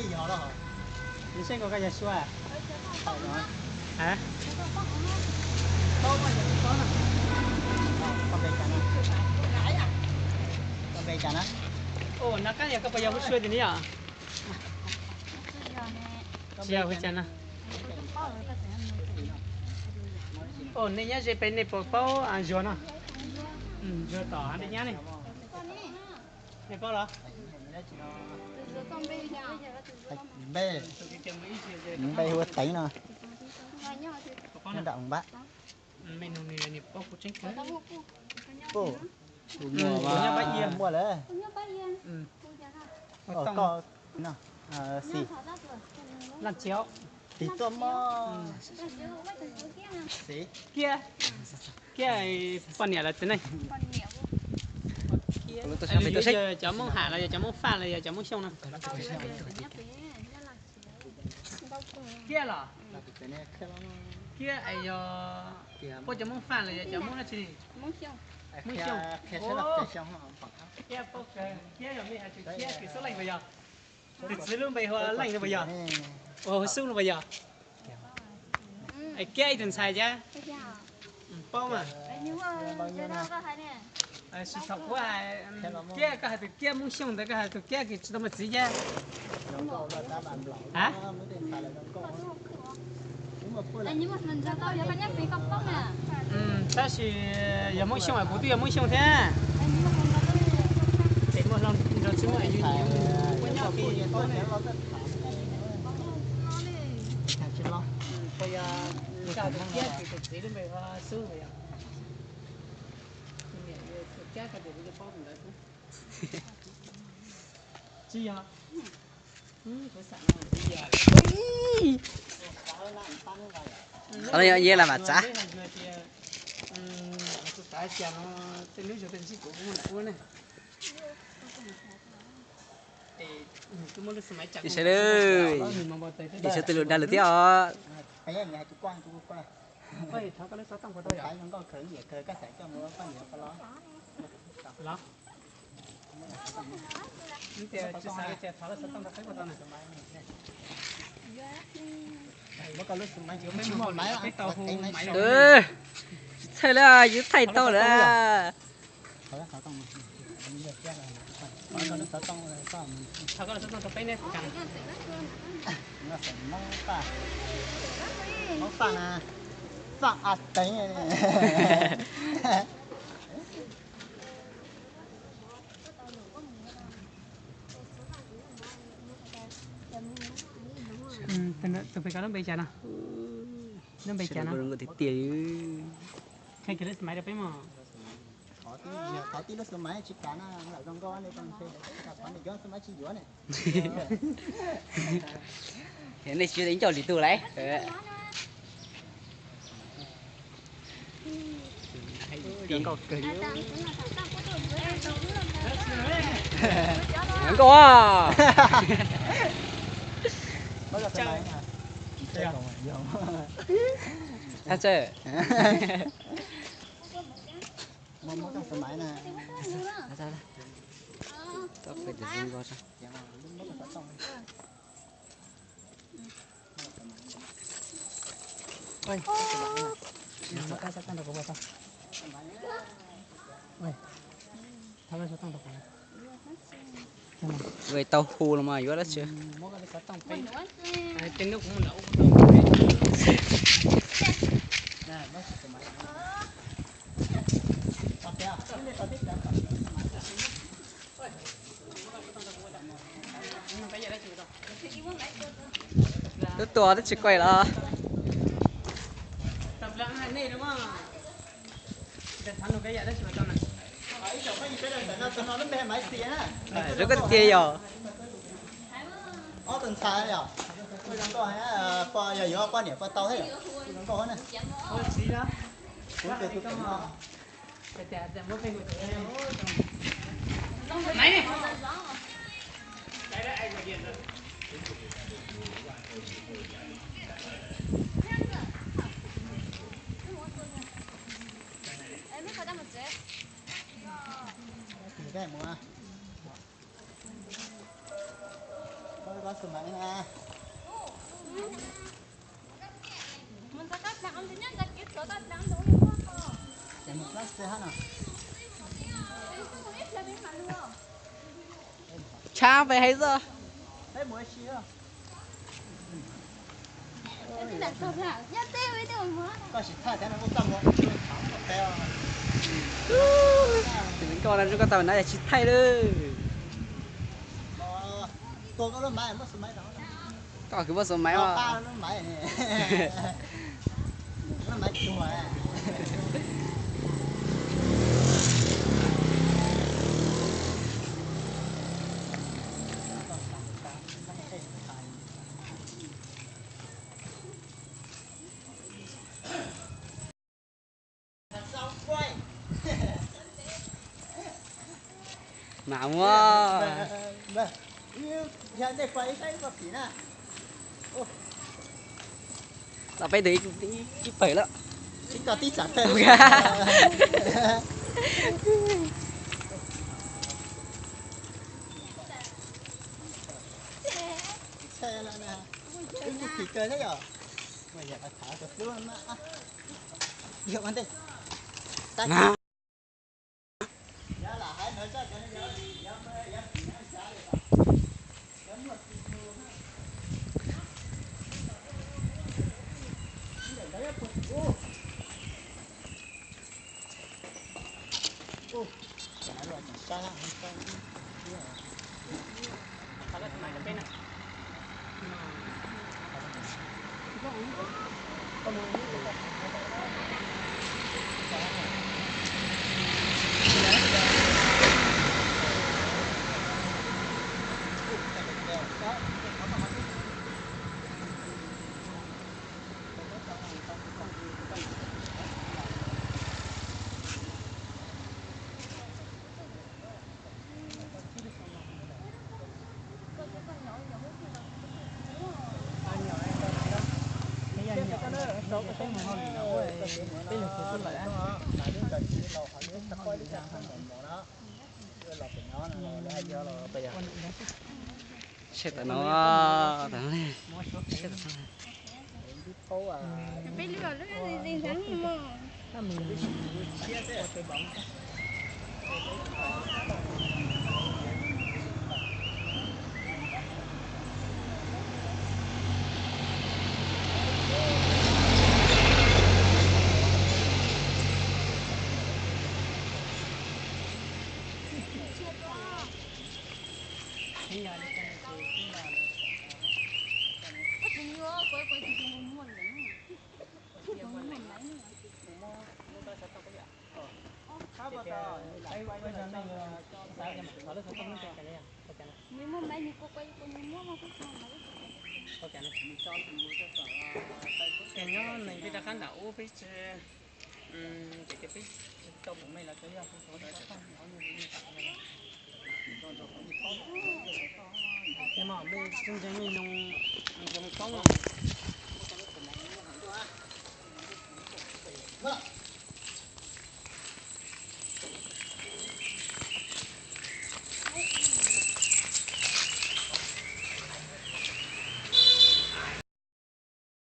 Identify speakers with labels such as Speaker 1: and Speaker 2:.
Speaker 1: cái giò đó hả?
Speaker 2: 你先给我看一下说啊？
Speaker 1: 好的。
Speaker 2: 啊？包嘛就包了。
Speaker 1: con bê chả nó. Con bê chả nó.
Speaker 2: Ồ, nó cái gì có bao giờ cũng xuôi thì nhỉ? Giò với chả nó. Ồ, nên nhá, chỉ bên này bao ăn giò nó. Giò tỏ ăn đi nhá này. Này bao đó?
Speaker 1: Bê. Bê hút tấy nó. Nó động bát.
Speaker 2: Menu này là bao của trứng cá.
Speaker 1: Cô.
Speaker 2: Nhá bát yên.
Speaker 1: Mua lấy.
Speaker 2: Có
Speaker 1: nó xì.
Speaker 2: Làm chéo.
Speaker 1: Tí tôm mò. Xí.
Speaker 2: Kia. Kia phần nhẹ là thế này. Giờ cháu mong hạ là giờ cháu mong pha là giờ cháu mong xong nè. Kia là kia ấy giờ cô cháu mong pha là giờ cháu mong là gì? Mong xong. Kia bốc kia giờ mình kia cái số lạnh bây giờ. Từ xưa luôn bây giờ lạnh rồi bây giờ. Ồ sung rồi bây giờ. Ấy kia ấy đừng xài chứ. Bao mà. Sự thật quá kia cái từ kia muốn xong tới cái từ kia cái chúng ta mà chỉ ra hả
Speaker 3: nhưng mà mình ra tao giờ phải nhắc phí cọc tóc nè
Speaker 2: ta chỉ giờ muốn xong ở bố tôi muốn xong thế để một lần rồi chúng mày như nhiều quên nhau khi có này bây giờ sao từ kia thì từ chỉ đến bây giờ xưa vậy cái điều cái phong đấy chi hả phải sẵn
Speaker 4: ở đây gì là mà chả
Speaker 2: cái chả nó tên nước cho tên sĩ của mình này
Speaker 4: đi xe đi xe từ đà lửa tiếp
Speaker 1: cái nhà chú quan
Speaker 2: ơi tháo cái nước sốt tông của tôi
Speaker 1: cái nó có khởi gì khởi cái sải cho mua có nhiều cái
Speaker 2: đó nhưng mà chỉ sai cái tháo cái sốt tông cái của tôi này
Speaker 1: nó có lúc máy chịu mấy máy
Speaker 2: cái tàu hù máy
Speaker 4: thế là giữ thầy tao nữa
Speaker 1: tháo cái nước sốt tông này sao
Speaker 2: tháo cái sốt tông cái này cắn
Speaker 1: nó phải món phà nè phà à tấy này
Speaker 2: từ phải có nó bị chả nào nó bị chả nào
Speaker 4: người thì tiền
Speaker 2: hay cái máy đẹp mà
Speaker 1: có tí lúc số máy chỉ cá nó lại con con này con xe cả con này gió số máy chỉ gió này
Speaker 4: thế này chưa đánh trò gì từ đấy
Speaker 1: tiếng cọc cười
Speaker 4: vẫn có
Speaker 1: bao giờ xe máy hả
Speaker 4: sao chơi
Speaker 1: mua cái xe máy này
Speaker 4: sao tao phải để dùng vào sao
Speaker 2: ôi nó cái sốt tông được của sao ôi tháo cái sốt tông được
Speaker 4: người tàu hù là mà vô đó chưa
Speaker 2: mỗi cái sốt tông phải tên nước cũng nấu
Speaker 1: nè nó xe máy
Speaker 4: tôi to nó chỉ quay là
Speaker 2: tập lặng hai này đúng không? Để thằng nó cái gì đó chỉ mà tao này.
Speaker 1: ấy chỗ cái gì cái này nó bé máy xì á
Speaker 4: rất có tiền rồi
Speaker 1: từng sai rồi tôi đang coi á qua giờ giờ qua điểm qua tàu thế tôi đang coi này
Speaker 2: Ôi gì đó?
Speaker 1: cũng từ tôi cầm nó
Speaker 2: Để mua về người này này. Đây đây anh gọi điện rồi.
Speaker 1: cái mua có là sớm máy nè.
Speaker 3: Mình sẽ cắt đạn thứ nhất là cái chỗ cắt đạn đúng không?
Speaker 1: Cái một lát xe hả nào?
Speaker 4: cha về hay giờ
Speaker 1: Đấy mới xí à?
Speaker 3: Cái đặt sập hả? Nhất tiêu với tiêu mà.
Speaker 1: Có chỉ thay thế nó cũng tầm một tháng một teo.
Speaker 4: mình còn là chúng ta tàu này là chỉ thay đấy
Speaker 1: Tôi có nó máy mất số máy đó.
Speaker 4: có cái bớt số máy
Speaker 1: Ba
Speaker 4: mà
Speaker 1: nó máy này. Nó máy chùa à.
Speaker 4: mà mua
Speaker 1: Vâng. Như hiện tại phải thấy vật gì nè.
Speaker 4: là phải để cái phải đó
Speaker 1: Chính có tí chẳng tên. Xe là nè. Cái kỳ cười thế nhở? Mà giờ phải thả được luôn mà. Hiệu ăn đi.
Speaker 4: nào
Speaker 1: Nhớ là hãy nói cho nó nhớ.
Speaker 4: chết nó thằng này chết nó
Speaker 3: Bây giờ nó gì dáng mà. Nhưng mà mấy cô quay cô như mua mà cũng không mấy
Speaker 2: cái nhỏ này bây giờ khán đảo bây giờ cái bây trong bụng này là cái không có cái khăn nó như thế này cái mà bây trong cái mình nông trong công